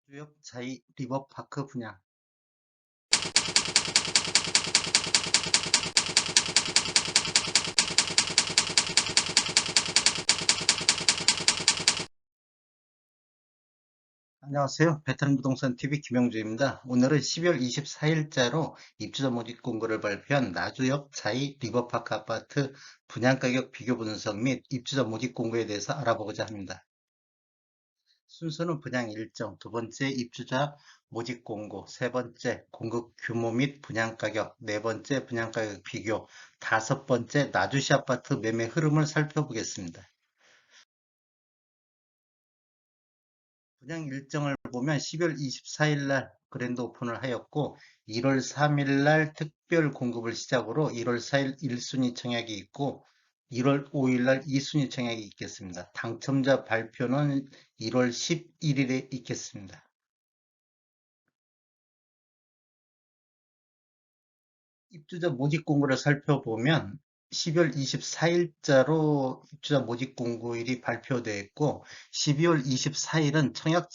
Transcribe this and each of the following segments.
뉴욕 자이 리버파크 분양. 안녕하세요. 베테랑 부동산 TV 김영주입니다. 오늘은 12월 24일자로 입주자 모집 공고를 발표한 나주역 자이 리버파크 아파트 분양가격 비교 분석 및 입주자 모집 공고에 대해서 알아보고자 합니다. 순서는 분양 일정, 두 번째 입주자 모집 공고, 세 번째 공급 규모 및 분양가격, 네 번째 분양가격 비교, 다섯 번째 나주시 아파트 매매 흐름을 살펴보겠습니다. 분양 일정을 보면 12월 24일 날 그랜드 오픈을 하였고 1월 3일 날 특별 공급을 시작으로 1월 4일 1순위 청약이 있고 1월 5일 날 2순위 청약이 있겠습니다. 당첨자 발표는 1월 11일에 있겠습니다. 입주자 모집 공고를 살펴보면 12월 24일자로 입주자 모집 공고일이 발표되어 있고 12월 24일은 청약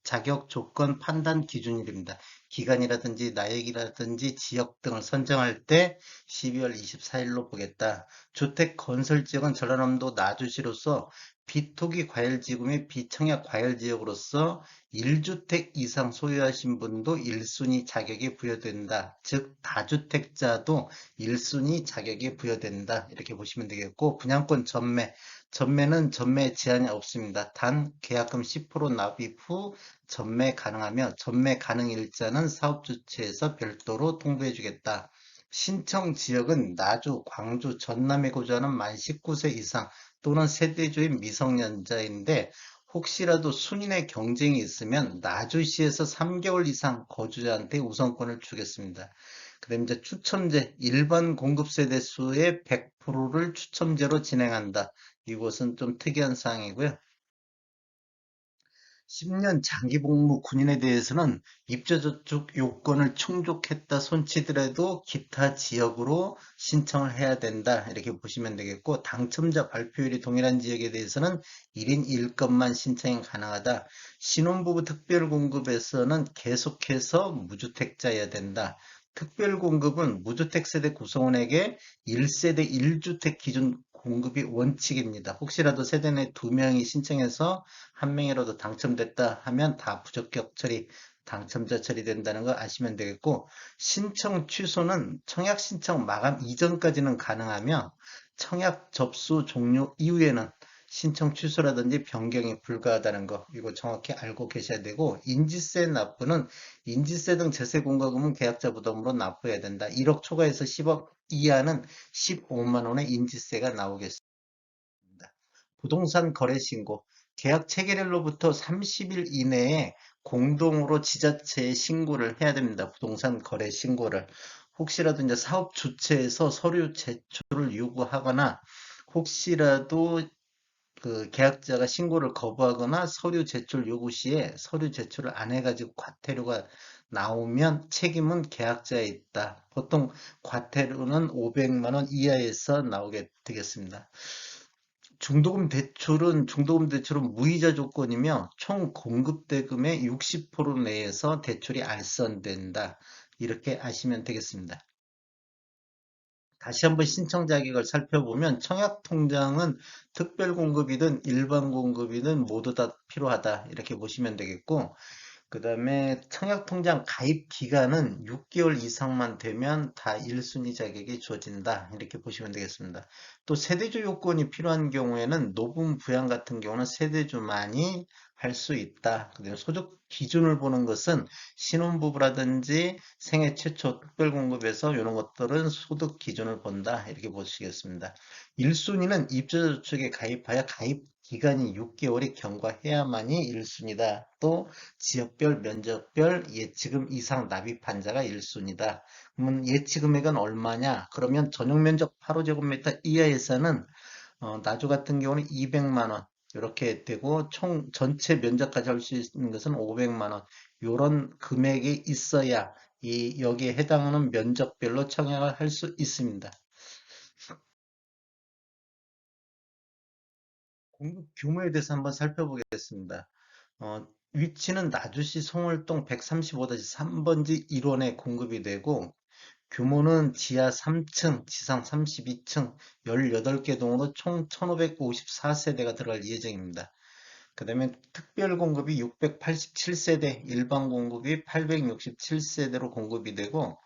자격 조건 판단 기준일입니다. 기간이라든지 나액이라든지 지역 등을 선정할 때 12월 24일로 보겠다. 주택 건설 지역은 전라남도 나주시로서 비토기 과열지구 및 비청약 과열지역으로서 1주택 이상 소유하신 분도 1순위 자격이 부여된다. 즉 다주택자도 1순위 자격이 부여된다. 이렇게 보시면 되겠고 분양권 전매. 전매는 전매 제한이 없습니다. 단 계약금 10% 납입 후 전매 가능하며 전매 가능 일자는 사업주체에서 별도로 통보해 주겠다. 신청 지역은 나주, 광주, 전남에 거주하는 만 19세 이상 또는 세대주인 미성년자인데 혹시라도 순인의 경쟁이 있으면 나주시에서 3개월 이상 거주자한테 우선권을 주겠습니다. 그다음 이제 추첨제 일반 공급 세대 수의 100%를 추첨제로 진행한다. 이것은 좀 특이한 사항이고요. 10년 장기 복무 군인에 대해서는 입주저축 요건을 충족했다 손치더라도 기타 지역으로 신청을 해야 된다. 이렇게 보시면 되겠고 당첨자 발표율이 동일한 지역에 대해서는 1인 1건만 신청이 가능하다. 신혼부부 특별공급에서는 계속해서 무주택자여야 된다. 특별공급은 무주택 세대 구성원에게 1세대 1주택 기준 공급이 원칙입니다. 혹시라도 세대 내 2명이 신청해서 한 명이라도 당첨됐다 하면 다 부적격 처리, 당첨자 처리된다는 거 아시면 되겠고, 신청 취소는 청약 신청 마감 이전까지는 가능하며, 청약 접수 종료 이후에는 신청 취소라든지 변경이 불가하다는 거, 이거 정확히 알고 계셔야 되고, 인지세 납부는 인지세 등 재세 공과금은 계약자 부담으로 납부해야 된다. 1억 초과해서 10억 이하는 15만 원의 인지세가 나오겠습니다. 부동산 거래 신고. 계약 체결일로부터 30일 이내에 공동으로 지자체에 신고를 해야 됩니다. 부동산 거래 신고를. 혹시라도 이제 사업 주체에서 서류 제출을 요구하거나 혹시라도 그 계약자가 신고를 거부하거나 서류 제출 요구 시에 서류 제출을 안 해가지고 과태료가 나오면 책임은 계약자에 있다. 보통 과태료는 500만 원 이하에서 나오게 되겠습니다. 중도금 대출은 무이자 조건이며 총 공급 대금의 60% 내에서 대출이 알선된다. 이렇게 아시면 되겠습니다. 다시 한번 신청 자격을 살펴보면 청약 통장은 특별 공급이든 일반 공급이든 모두 다 필요하다. 이렇게 보시면 되겠고 그 다음에 청약통장 가입 기간은 6개월 이상만 되면 다 1순위 자격이 주어진다. 이렇게 보시면 되겠습니다. 또 세대주 요건이 필요한 경우에는 노분 부양 같은 경우는 세대주만이 할 수 있다. 그다음에 소득 기준을 보는 것은 신혼부부라든지 생애 최초 특별공급에서 이런 것들은 소득 기준을 본다. 이렇게 보시겠습니다. 1순위는 입주자저축에 가입하여 가입 기간이 6개월이 경과해야만이 1순위다. 또 지역별, 면적별 예치금 이상 납입한 자가 1순위다. 그러면 예치금액은 얼마냐? 그러면 전용 면적 8호제곱미터 이하에서는 나주 같은 경우는 200만 원 이렇게 되고 총 전체 면적까지 할 수 있는 것은 500만 원. 이런 금액이 있어야 이 여기에 해당하는 면적별로 청약을 할 수 있습니다. 공급 규모에 대해서 한번 살펴보겠습니다. 위치는 나주시 송월동 135-3번지 1원에 공급이 되고 규모는 지하 3층, 지상 32층, 18개 동으로 총 1554세대가 들어갈 예정입니다. 그 다음에 특별 공급이 687세대, 일반 공급이 867세대로 공급이 되고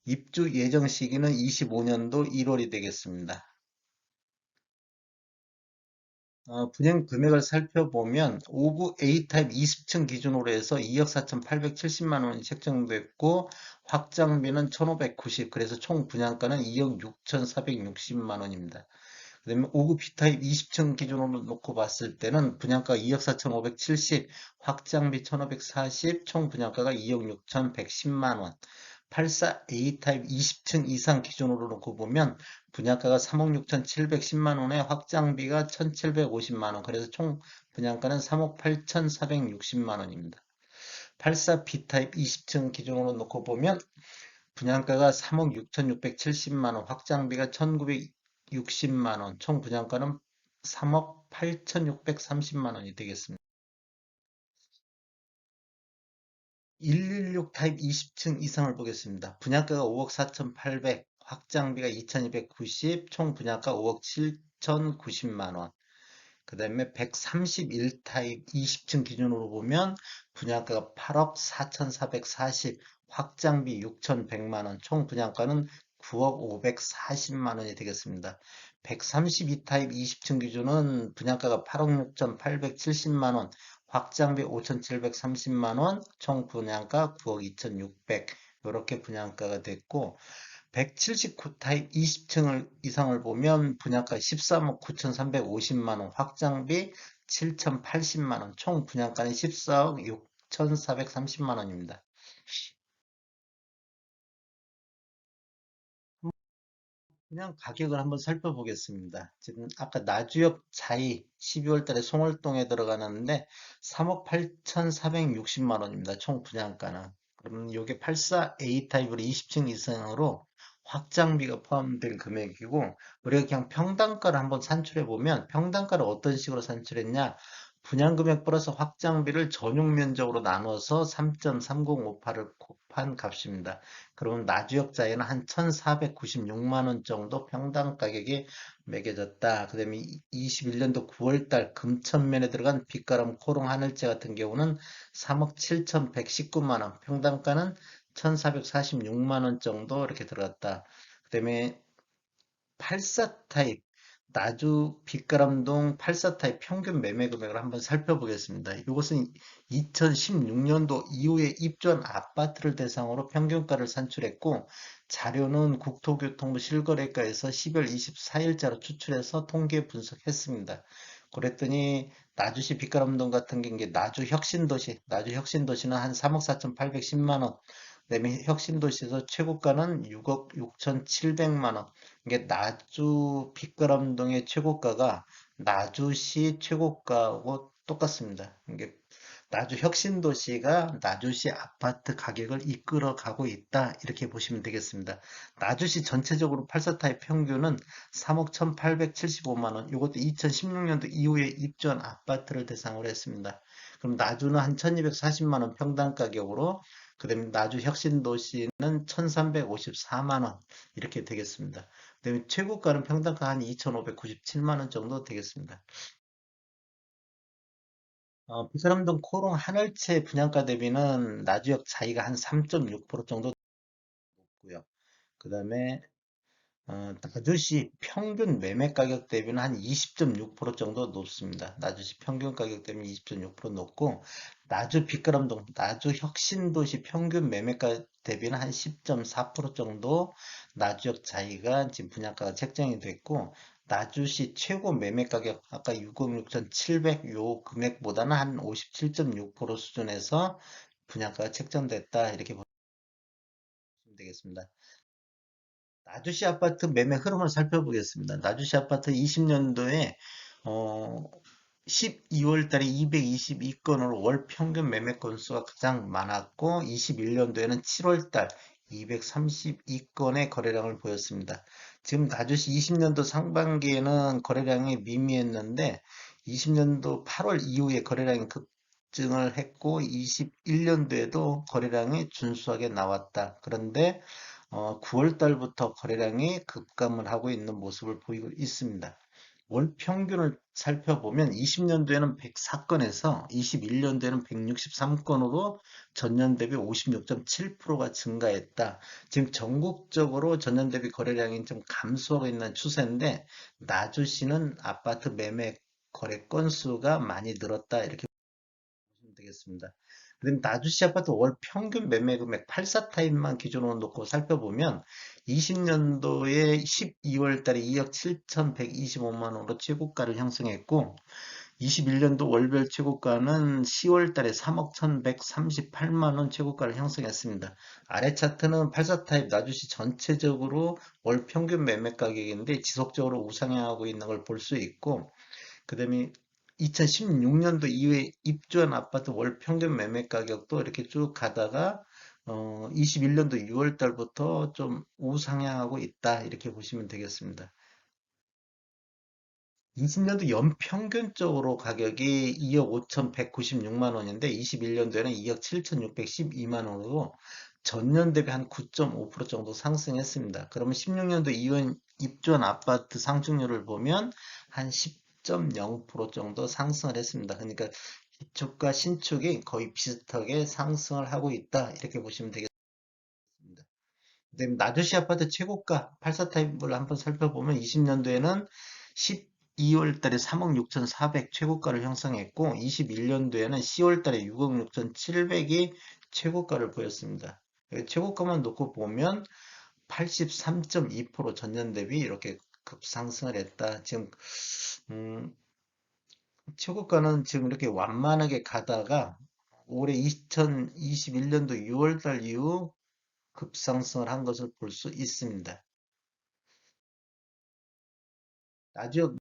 입주 예정 시기는 25년도 1월이 되겠습니다. 분양 금액을 살펴보면 5구 A타입 20층 기준으로 해서 2억 4,870만 원이 책정됐고 확장비는 1,590, 그래서 총 분양가는 2억 6,460만 원입니다. 그다음에 5구 B타입 20층 기준으로 놓고 봤을 때는 분양가 2억 4,570, 확장비 1,540, 총 분양가가 2억 6,110만 원. 84 A타입 20층 이상 기준으로 놓고 보면 분양가가 3억 6,710만 원에 확장비가 1,750만 원. 그래서 총 분양가는 3억 8,460만 원입니다. 84 B타입 20층 기준으로 놓고 보면 분양가가 3억 6,670만 원, 확장비가 1,960만 원, 총 분양가는 3억 8,630만 원이 되겠습니다. 116 타입 20층 이상을 보겠습니다. 분양가가 5억 4,800, 확장비가 2,290, 총 분양가 5억 7,090만 원. 그 다음에 131 타입 20층 기준으로 보면 분양가가 8억 4,440, 확장비 6,100만 원, 총 분양가는 9억 540만 원이 되겠습니다. 132 타입 20층 기준은 분양가가 8억 6,870만 원, 확장비 5,730만 원, 총 분양가 9억 2,600, 이렇게 분양가가 됐고 179 타입 20층을 이상을 보면 분양가 13억 9,350만 원, 확장비 7,080만 원, 총 분양가는 14억 6,430만 원입니다. 그냥 가격을 한번 살펴보겠습니다. 지금 아까 나주역 자이 12월 달에 송월동에 들어가는데 3억 8,460만 원입니다. 총 분양가는. 그럼 이게 84A 타입으로 20층 이상으로 확장비가 포함된 금액이고 우리가 그냥 평당가를 한번 산출해 보면 평당가를 어떤 식으로 산출했냐? 분양금액 플러스 확장비를 전용 면적으로 나눠서 3.3058을 곱한 값입니다. 그러면 나주역자에는 한 1,496만 원 정도 평당 가격이 매겨졌다. 그 다음에 21년도 9월달 금천면에 들어간 빛가람 코롱 하늘재 같은 경우는 3억 7,119만 원, 평당가는 1,446만 원 정도 이렇게 들어갔다. 그 다음에 84 타입 나주 빛가람동 84 타입 평균 매매 금액을 한번 살펴보겠습니다. 이것은 2016년도 이후에 입주한 아파트를 대상으로 평균가를 산출했고 자료는 국토교통부 실거래가에서 10월 24일자로 추출해서 통계 분석했습니다. 그랬더니 나주시 빛가람동 같은 게 나주 혁신도시는 한 3억 4,810만 원, 그다음에 혁신도시에서 최고가는 6억 6,700만 원. 이게 나주 빛가람동의 최고가가 나주시 최고가하고 똑같습니다. 이게 나주 혁신도시가 나주시 아파트 가격을 이끌어 가고 있다. 이렇게 보시면 되겠습니다. 나주시 전체적으로 84타입 평균은 3억 1,875만 원. 이것도 2016년도 이후에 입주한 아파트를 대상으로 했습니다. 그럼 나주는 한 1,240만 원 평당 가격으로 그다음에 나주 혁신도시는 1,354만 원 이렇게 되겠습니다. 그다음에 최고가는 평당가 한 2,597만 원 정도 되겠습니다. 부사람동 코롱 하늘채 분양가 대비는 나주역 차이가 한 3.6% 정도 높고요. 그 다음에 나주시 평균 매매 가격 대비는 한 20.6% 정도 높습니다. 나주시 평균 가격 대비 20.6% 높고 나주 빛가람동, 나주 혁신도시 평균 매매가 대비는 한 10.4% 정도 나주역 차이가 지금 분양가가 책정이 됐고 나주시 최고 매매 가격 아까 6억 6,700 요 금액보다는 한 57.6% 수준에서 분양가가 책정됐다 이렇게 보시면 되겠습니다. 나주시 아파트 매매 흐름을 살펴보겠습니다. 나주시 아파트 20년도에 12월 달에 222건으로 월 평균 매매 건수가 가장 많았고 21년도에는 7월 달 232건의 거래량을 보였습니다. 지금 나주시 20년도 상반기에는 거래량이 미미했는데 20년도 8월 이후에 거래량이 급증을 했고 21년도에도 거래량이 준수하게 나왔다. 그런데 9월 달부터 거래량이 급감을 하고 있는 모습을 보이고 있습니다. 월 평균을 살펴보면 20년도에는 104건에서 21년도에는 163건으로 전년 대비 56.7%가 증가했다. 지금 전국적으로 전년 대비 거래량이 좀 감소하고 있는 추세인데 나주시는 아파트 매매 거래 건수가 많이 늘었다. 이렇게 보시면 되겠습니다. 그럼 나주시 아파트 월 평균 매매 금액 84 타입만 기준으로 놓고 살펴보면 20년도에 12월 달에 2억 7,125만 원으로 최고가를 형성했고 21년도 월별 최고가는 10월 달에 3억 1,138만 원 최고가를 형성했습니다. 아래 차트는 84 타입 나주시 전체적으로 월 평균 매매 가격인데 지속적으로 우상향하고 있는 걸 볼 수 있고 그 다음에 2016년도 이후에 입주한 아파트 월 평균 매매 가격도 이렇게 쭉 가다가 21년도 6월 달부터 좀 우상향하고 있다. 이렇게 보시면 되겠습니다. 20년도 연평균적으로 가격이 2억 5,196만 원인데 21년도에는 2억 7,612만 원으로 전년 대비 한 9.5% 정도 상승했습니다. 그러면 16년도 이후 입주한 아파트 상승률을 보면 한 10.0% 정도 상승을 했습니다. 그러니까 기축과 신축이 거의 비슷하게 상승을 하고 있다. 이렇게 보시면 되겠습니다. 그다음에 나주시 아파트 최고가 84 타입을 한번 살펴보면 20년도에는 12월 달에 3억 6,400 최고가를 형성했고 21년도에는 10월 달에 6억 6,700이 최고가를 보였습니다. 최고가만 놓고 보면 83.2% 전년 대비 이렇게 급상승을 했다. 지금 음, 최고가는 지금 이렇게 완만하게 가다가 올해 2021년도 6월 달 이후 급상승을 한 것을 볼 수 있습니다. 나지역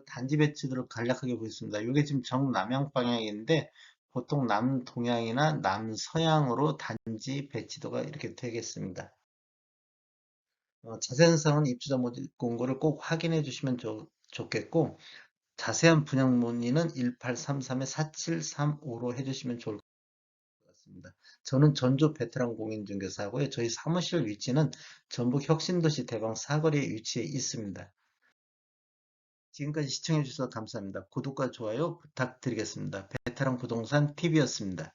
단지 배치도를 간략하게 보겠습니다. 이게 지금 정남향 방향인데 보통 남동향이나 남서향으로 단지 배치도가 이렇게 되겠습니다. 자세한 사항은 입주자 모집 공고를 꼭 확인해 주시면 좋겠고 자세한 분양 문의는 1833-4735로 해주시면 좋을 것 같습니다. 저는 전주 베테랑 공인중개사고요. 저희 사무실 위치는 전북 혁신도시 대방 사거리에 위치해 있습니다. 지금까지 시청해 주셔서 감사합니다. 구독과 좋아요 부탁드리겠습니다. 베테랑 부동산 TV였습니다.